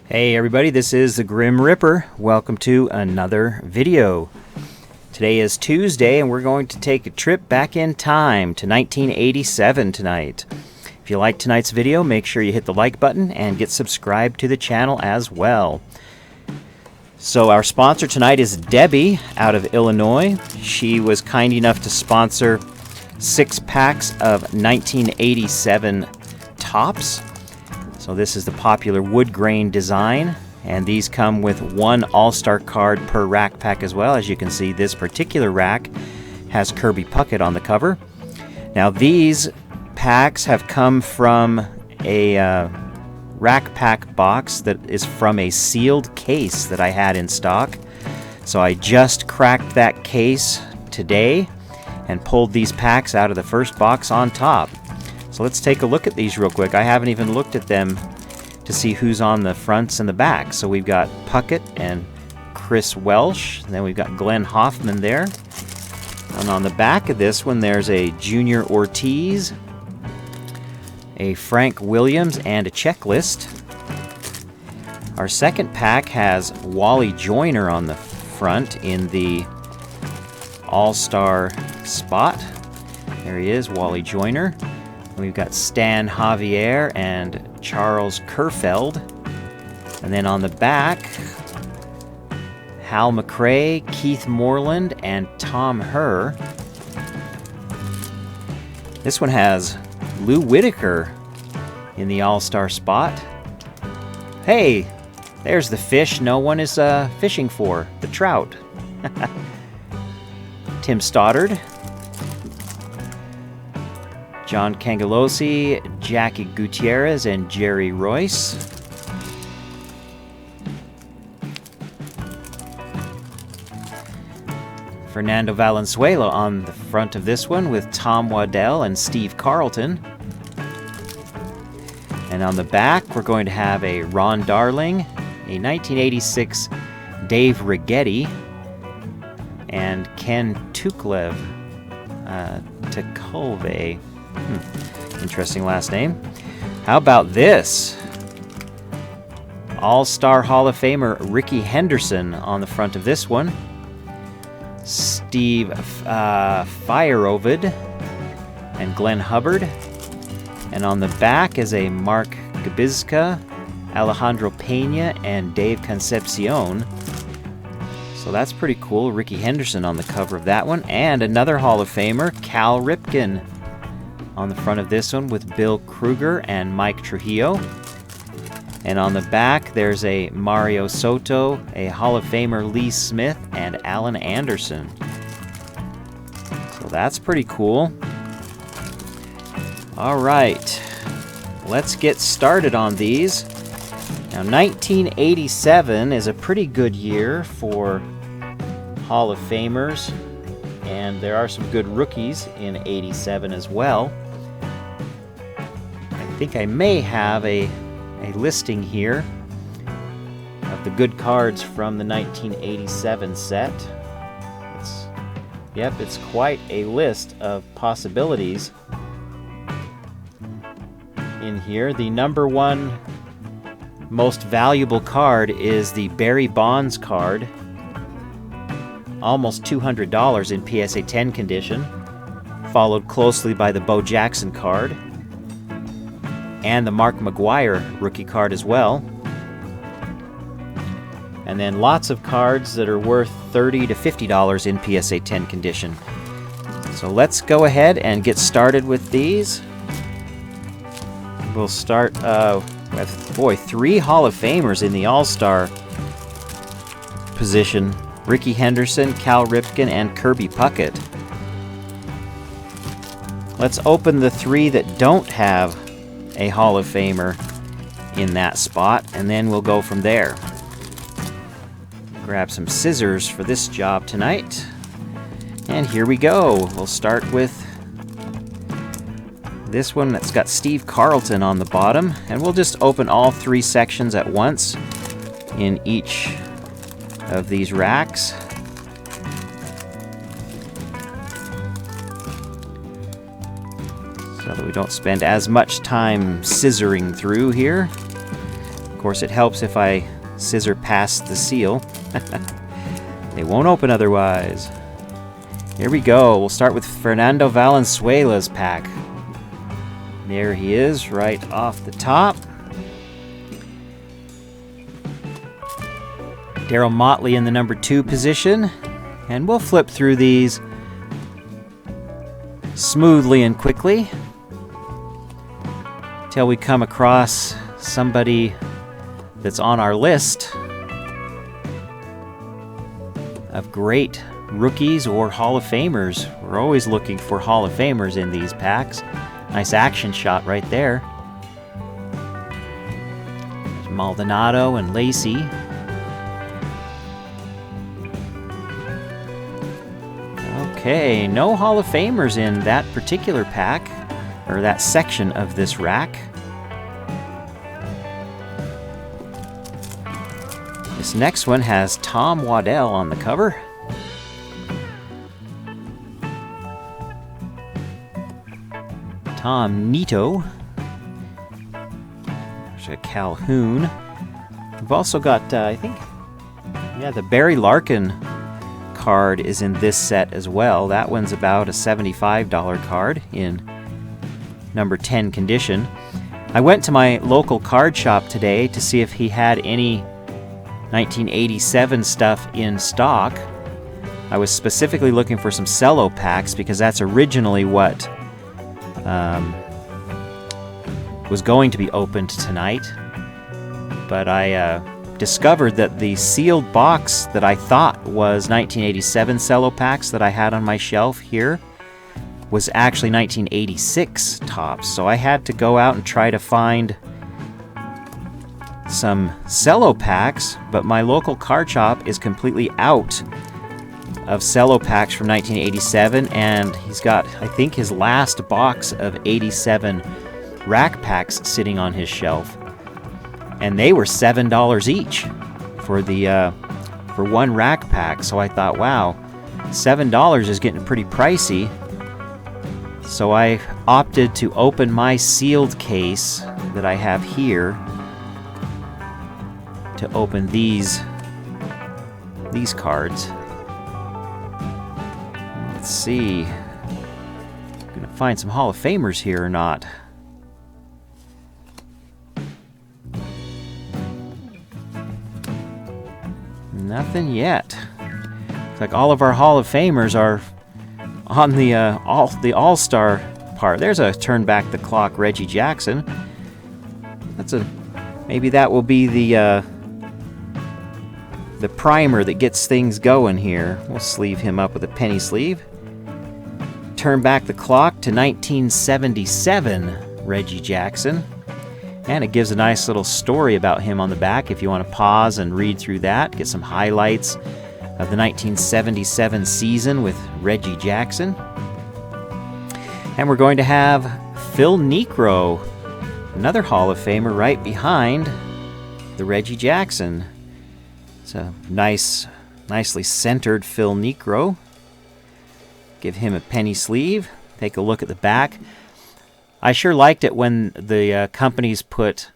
Hey everybody, this is the Grim Ripper. Welcome to another video. Today is Tuesday and we're going to take a trip back in time to 1987 tonight. If you like tonight's video, make sure you hit the like button and get subscribed to the channel as well. So our sponsor tonight is Debbie out of Illinois. She was kind enough to sponsor 6 packs of 1987 Topps. So this is the popular wood grain design, and these come with 1 All-Star card per rack pack as well. As you can see, this particular rack has Kirby Puckett on the cover. Now these packs have come from a rack pack box that is from a sealed case that I had in stock. So I just cracked that case today and pulled these packs out of the first box on top. So let's take a look at these real quick. I haven't even looked at them to see who's on the fronts and the backs. So we've got Puckett and Chris Welsh. And then we've got Glenn Hoffman there. And on the back of this one, there's a Junior Ortiz, a Frank Williams, and a checklist. Our second pack has Wally Joyner on the front in the All-Star spot. There he is, Wally Joyner. We've got Stan Javier and Charles Kerfeld. And then on the back, Hal McRae, Keith Moreland, and Tom Herr. This one has Lou Whitaker in the All-Star spot. Hey, there's the fish no one is fishing for, the trout. Tim Stoddard, John Cangelosi, Jackie Gutierrez, and Jerry Royce. Fernando Valenzuela on the front of this one with Tom Waddell and Steve Carlton. And on the back, we're going to have a Ron Darling, a 1986 Dave Righetti, and Ken Tuklev. Tukulve. Interesting last name. How about this? All-Star Hall of Famer Ricky Henderson on the front of this one. Steve Feierovid and Glenn Hubbard. And on the back is a Mark Gabizka, Alejandro Pena, and Dave Concepcion. So that's pretty cool. Ricky Henderson on the cover of that one. And another Hall of Famer, Cal Ripken, on the front of this one with Bill Kruger and Mike Trujillo. And on the back, there's a Mario Soto, a Hall of Famer Lee Smith, and Alan Anderson. So that's pretty cool. All right, let's get started on these. Now, 1987 is a pretty good year for Hall of Famers, and there are some good rookies in 87 as well. I think I may have a listing here of the good cards from the 1987 set. It's quite a list of possibilities in here. The number 1 most valuable card is the Barry Bonds card, almost $200 in PSA 10 condition, followed closely by the Bo Jackson card and the Mark McGwire rookie card as well. And then lots of cards that are worth $30 to $50 in PSA 10 condition. So let's go ahead and get started with these. We'll start with, 3 Hall of Famers in the All-Star position. Ricky Henderson, Cal Ripken, and Kirby Puckett. Let's open the 3 that don't have a Hall of Famer in that spot, and then we'll go from there. Grab some scissors for this job tonight. And here we go. We'll start with this one that's got Steve Carlton on the bottom, and we'll just open all 3 sections at once in each of these racks. So that we don't spend as much time scissoring through here. Of course, it helps if I scissor past the seal. They won't open otherwise. Here we go. We'll start with Fernando Valenzuela's pack. There he is, right off the top. Darryl Motley in the number 2 position. And we'll flip through these smoothly and quickly till we come across somebody that's on our list of great rookies or Hall of Famers. We're always looking for Hall of Famers in these packs. Nice action shot right there. There's Maldonado and Lacey. Okay, no Hall of Famers in that particular pack, or that section of this rack. This next one has Tom Waddell on the cover. Tom Nito. There's a Calhoun. We've also got, I think, yeah, the Barry Larkin card is in this set as well. That one's about a $75 card in number 10 condition. I went to my local card shop today to see if he had any 1987 stuff in stock. I was specifically looking for some cello packs because that's originally what was going to be opened tonight. But I discovered that the sealed box that I thought was 1987 cello packs that I had on my shelf here was actually 1986 tops. So I had to go out and try to find some cello packs, but my local card shop is completely out of cello packs from 1987, and he's got, I think, his last box of 87 rack packs sitting on his shelf. And they were $7 each for the for one rack pack. So I thought, wow, $7 is getting pretty pricey. So I opted to open my sealed case that I have here to open these cards. Let's see. I'm gonna find some Hall of Famers here or not. Nothing yet. Looks like all of our Hall of Famers are on the All-Star part. There's a turn back the clock Reggie Jackson. Maybe that will be the primer that gets things going here. We'll sleeve him up with a penny sleeve. Turn back the clock to 1977 Reggie Jackson. And it gives a nice little story about him on the back if you want to pause and read through that. Get some highlights of the 1977 season with Reggie Jackson. And we're going to have Phil Niekro, another Hall of Famer right behind the Reggie Jackson. It's a nicely centered Phil Niekro. Give him a penny sleeve. Take a look at the back. I sure liked it when the companies put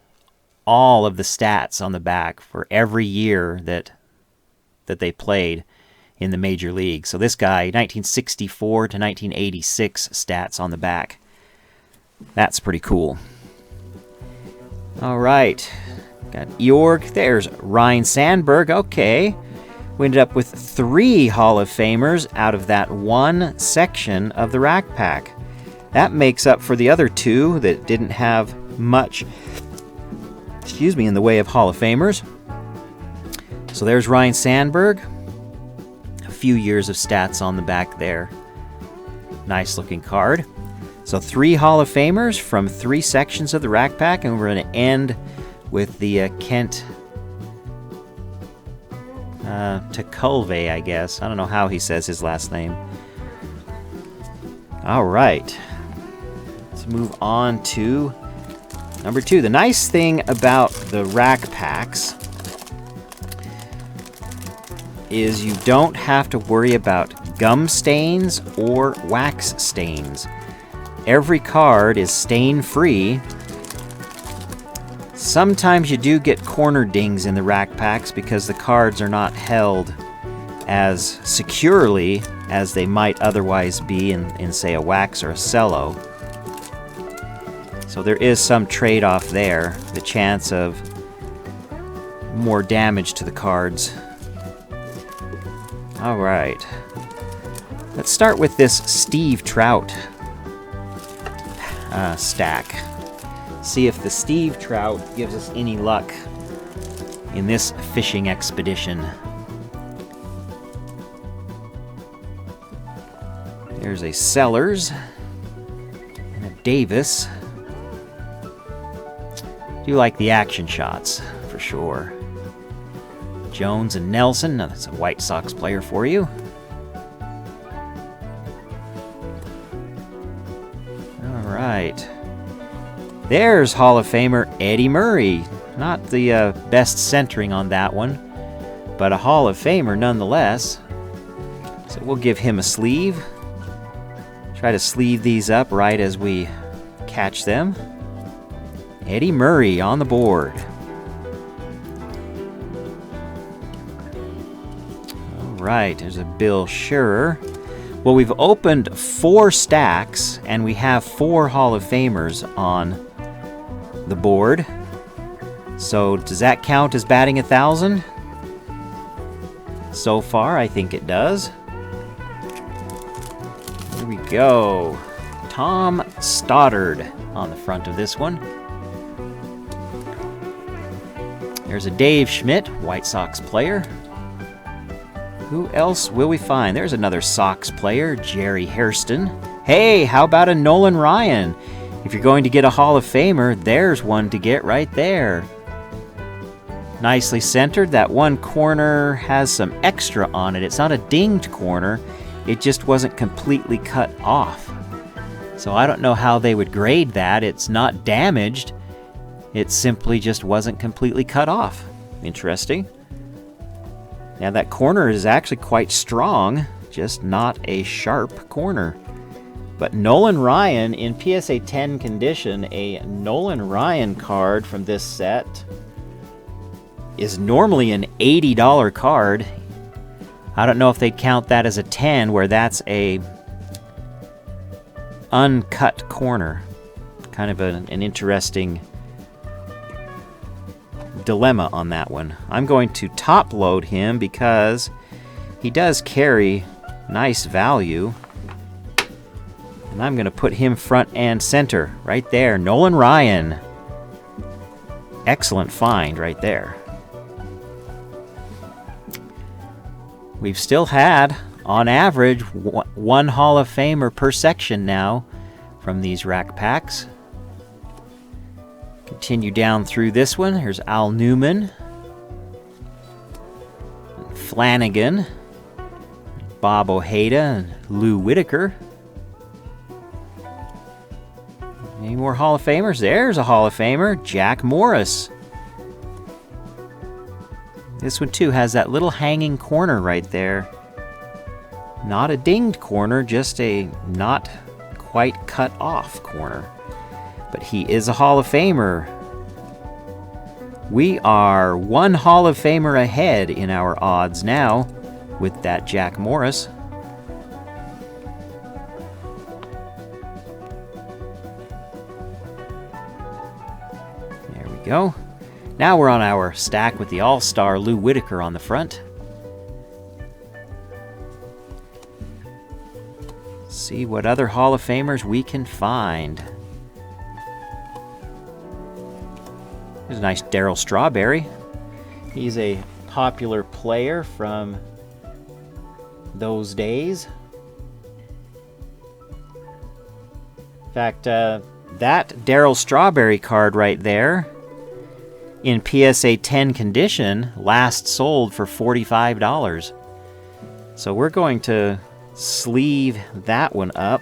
all of the stats on the back for every year that they played in the major league. So this guy, 1964 to 1986 stats on the back. That's pretty cool. All right. Got Eorg. There's Ryne Sandberg. Okay. We ended up with 3 Hall of Famers out of that one section of the rack pack. That makes up for the other 2 that didn't have much, in the way of Hall of Famers. So there's Ryne Sandberg. A few years of stats on the back there. Nice looking card. So 3 Hall of Famers from 3 sections of the rack pack, and we're going to end with the Kent Tekulve, I guess. I don't know how he says his last name. All right. Let's move on to number 2. The nice thing about the rack packs is you don't have to worry about gum stains or wax stains. Every card is stain-free, Sometimes you do get corner dings in the rack packs because the cards are not held as securely as they might otherwise be in say, a wax or a cello. So there is some trade-off there, the chance of more damage to the cards. All right. Let's start with this Steve Trout stack. See if the Steve Trout gives us any luck in this fishing expedition. There's a Sellers and a Davis. Do like the action shots, for sure. Jones and Nelson, now that's a White Sox player for you. All right. There's Hall of Famer Eddie Murray. Not the best centering on that one, but a Hall of Famer nonetheless. So we'll give him a sleeve. Try to sleeve these up right as we catch them. Eddie Murray on the board. All right, there's a Bill Scherer. Well, we've opened 4 stacks, and we have 4 Hall of Famers on the board. So does that count as batting 1,000? So far, I think it does. Here we go. Tom Stoddard on the front of this one. There's a Dave Schmidt, White Sox player. Who else will we find? There's another Sox player, Jerry Hairston. Hey, how about a Nolan Ryan? If you're going to get a Hall of Famer, there's one to get right there. Nicely centered. That one corner has some extra on it. It's not a dinged corner. It just wasn't completely cut off. So I don't know how they would grade that. It's not damaged. It simply just wasn't completely cut off. Interesting. Now that corner is actually quite strong, just not a sharp corner. But Nolan Ryan in PSA 10 condition, a Nolan Ryan card from this set is normally an $80 card. I don't know if they'd count that as a 10, where that's a uncut corner. Kind of an interesting dilemma on that one. I'm going to top load him because he does carry nice value. And I'm going to put him front and center right there. Nolan Ryan. Excellent find right there. We've still had, on average, one Hall of Famer per section now from these rack packs. Continue down through this one. Here's Al Newman, Flanagan, Bob Ojeda, and Lou Whitaker. Any more Hall of Famers? There's a Hall of Famer, Jack Morris. This one too has that little hanging corner right there. Not a dinged corner, just a not quite cut off corner. But he is a Hall of Famer. We are one Hall of Famer ahead in our odds now with that Jack Morris. There we go. Now we're on our stack with the All-Star Lou Whitaker on the front. See what other Hall of Famers we can find. There's a nice Darryl Strawberry. He's a popular player from those days. In fact, that Darryl Strawberry card right there in PSA 10 condition last sold for $45. So we're going to sleeve that one up.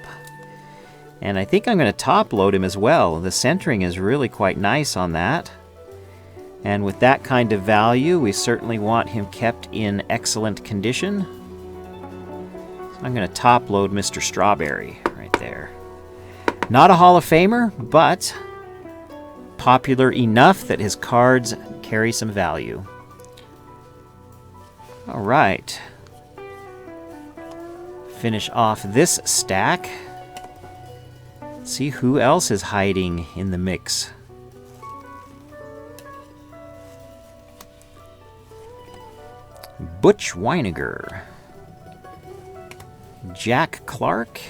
And I think I'm going to top load him as well. The centering is really quite nice on that. And with that kind of value, we certainly want him kept in excellent condition. So I'm going to top load Mr. Strawberry right there. Not a Hall of Famer, but popular enough that his cards carry some value. All right. Finish off this stack. See who else is hiding in the mix. Butch Weiniger. Jack Clark.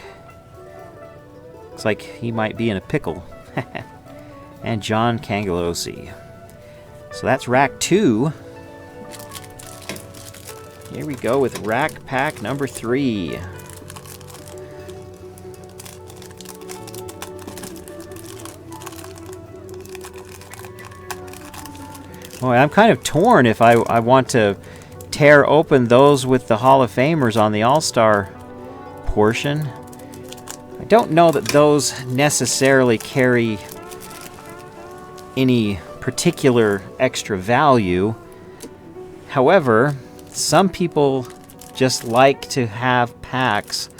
Looks like he might be in a pickle. And John Cangelosi. So that's rack 2. Here we go with rack pack number 3. Boy, I'm kind of torn if I want to tear open those with the Hall of Famers on the All-Star portion. I don't know that those necessarily carry any particular extra value. However, some people just like to have packs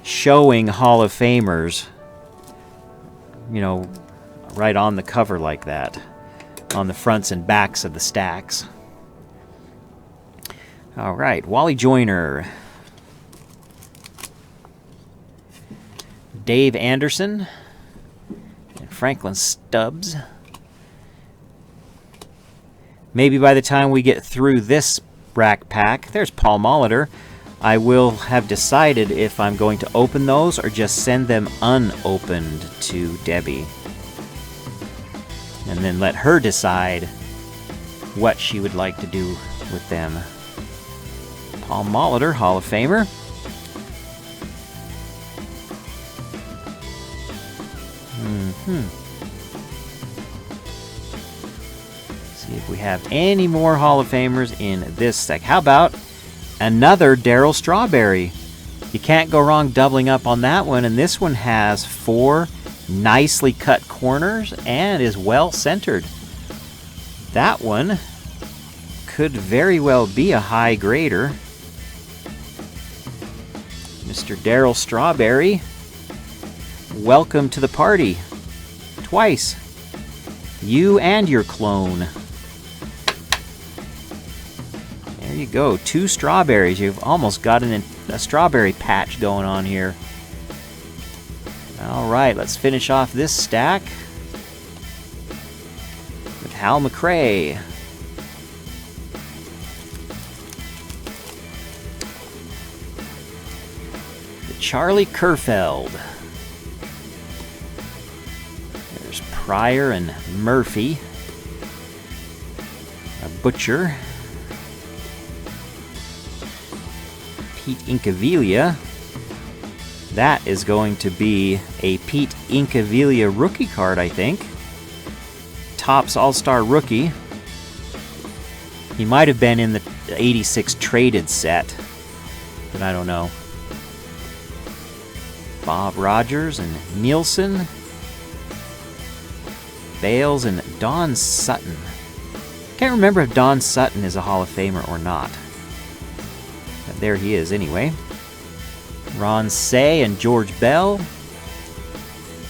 showing Hall of Famers, you know, right on the cover like that, on the fronts and backs of the stacks. All right, Wally Joyner, Dave Anderson, and Franklin Stubbs. Maybe by the time we get through this rack pack, there's Paul Molitor, I will have decided if I'm going to open those or just send them unopened to Debbie. And then let her decide what she would like to do with them. Paul Molitor, Hall of Famer. See if we have any more Hall of Famers in this stack. How about another Darryl Strawberry? You can't go wrong doubling up on that one, and this one has 4 nicely cut corners and is well centered. That one could very well be a high grader. Mr. Darryl Strawberry, welcome to the party. Twice. You and your clone. There you go. 2 strawberries. You've almost got a strawberry patch going on here. All right, let's finish off this stack with Hal McRae. The Charlie Kerfeld. There's Pryor and Murphy. A Butcher. Pete Incaviglia. That is going to be a Pete Incaviglia rookie card, I think. Topps All-Star Rookie. He might have been in the 86 traded set, but I don't know. Bob Rogers and Nielsen. Bales and Don Sutton. Can't remember if Don Sutton is a Hall of Famer or not. But there he is anyway. Ron Say and George Bell.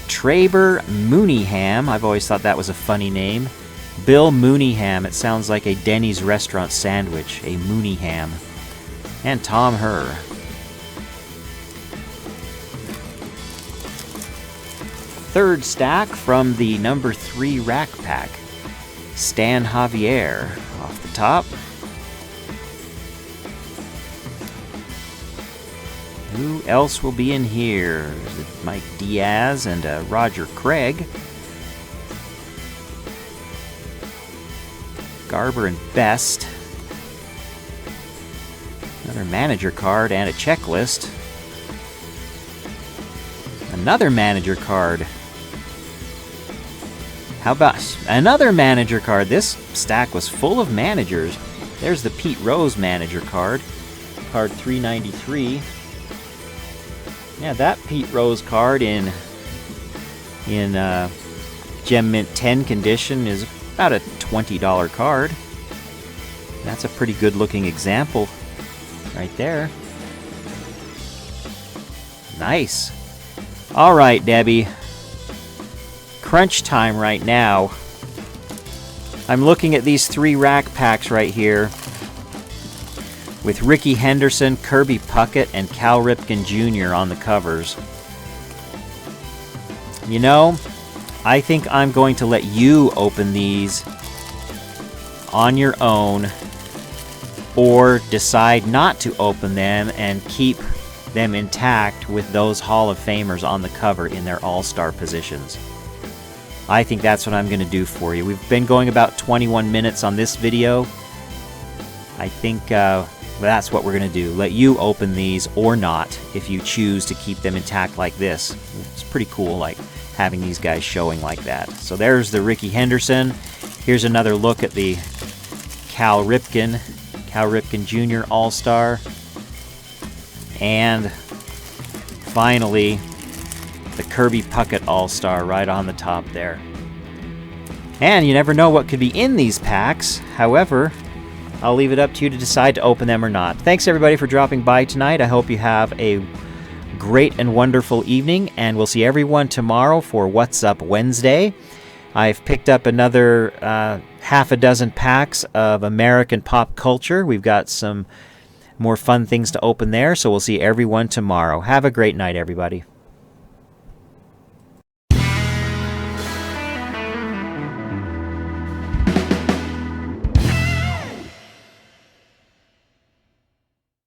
Traber Mooneyham. I've always thought that was a funny name. Bill Mooneyham. It sounds like a Denny's restaurant sandwich. A Mooneyham. And Tom Herr. Third stack from the number 3 rack pack. Stan Javier off the top. Who else will be in here? There's Mike Diaz and Roger Craig. Garber and Best. Another manager card and a checklist. Another manager card. How about another manager card? This stack was full of managers. There's the Pete Rose manager card. Card 393. Yeah, that Pete Rose card in Gem Mint 10 condition is about a $20 card. That's a pretty good looking example right there. Nice. All right, Debbie. crunch time right now. I'm looking at these 3 rack packs right here with Rickey Henderson, Kirby Puckett, and Cal Ripken Jr. on the covers. You know, I think I'm going to let you open these on your own, or decide not to open them and keep them intact with those Hall of Famers on the cover in their all-star positions. I think that's what I'm going to do for you. We've been going about 21 minutes on this video. I think that's what we're going to do. Let you open these or not if you choose to keep them intact like this. It's pretty cool, like having these guys showing like that. So there's the Rickey Henderson. Here's another look at the Cal Ripken Jr. All-Star. And finally, the Kirby Puckett All-Star right on the top there. And you never know what could be in these packs. However, I'll leave it up to you to decide to open them or not. Thanks everybody for dropping by tonight. I hope you have a great and wonderful evening, and we'll see everyone tomorrow for What's Up Wednesday. I've picked up another half a dozen packs of American pop culture. We've got some more fun things to open there, so we'll see everyone tomorrow. Have a great night, everybody.